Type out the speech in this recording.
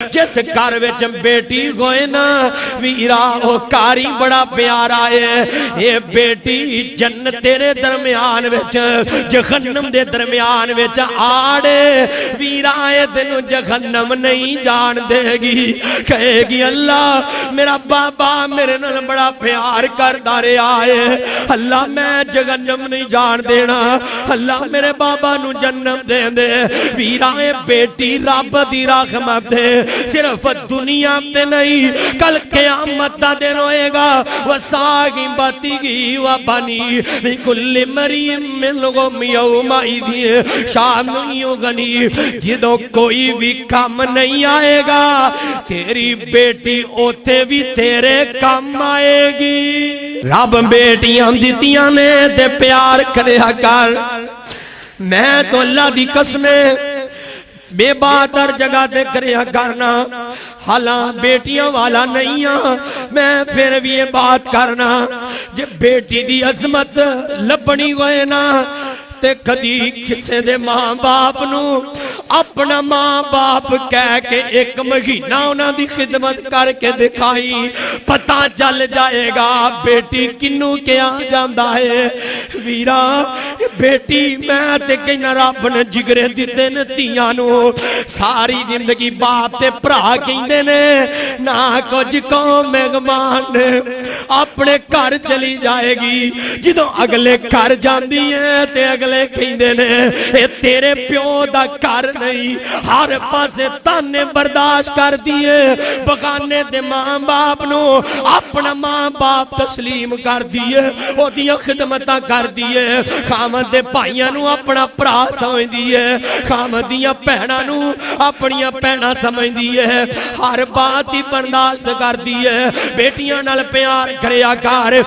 जिस घर विच बेटी होए ना वीरा ओ घर ही बड़ा प्यारा है। ये बेटी जन्नत तेरे दरम्यान विच जहन्नम दे दरम्यान विच आड़े वीरा ए तेनू जहन्नम नहीं जान देगी। कहेगी अल्लाह मेरा बाबा मेरे नाल बड़ा प्यार करदा रहा है, अल्लाह मैं जहन्नम नहीं जान देना, अल्लाह मेरे बाबा नू जन्नत दे दे। वीरा ए बेटी रब दी रहमत है, सिर्फ दुनिया पे नहीं कल क़यामत दा दिन होएगा। वसागी बातीगी व बनी बिकुल्ली मरियम मिन यौमइज़ शामियो गनी। जिदों कोई भी काम नहीं आएगा तेरी बेटी ओथे भी तेरे काम आएगी। रब बेटियां दितियां ने ते प्यार करया कर। मैं तो अल्लाह दी कसम बेबात हर जगह ते करया करना, हालां बेटियां वाला नहीं आ, मैं फिर भी ये बात करना। जे बेटी दी अजमत लभनी होए ना ते कदी किसे दे मां बाप नू अपना मां बाप कह के एक महीना उन्हां दी खिदमत करके दिखाई, पता चल जाएगा बेटी किनू क्या जांदा है। वीरा बेटी मैं ते कहना रब ने जिगरे दिते ने धीआं नू, सारी जिंदगी बाप ते भरा कहंदे ने ना कुछ कौम मेहमान अपने घर चली जाएगी। जदों अगले घर जांदी है ते अगले कहंदे ने ए तेरे प्यो दा घर नहीं, हर पासे ताने बर्दाश्त कर दिए। बगाने दे मां बाप नू अपना मां बाप तस्लीम कर दिए, ओदियां खिदमतां कर दिए। खामद दे भाइयां नू अपना भरा समझदी है, खामद दियां भैणां नू अपनियां भैणां समझदी है, हर बात ही बर्दाश्त कर दी है। बेटियां नाल प्यार करया कर।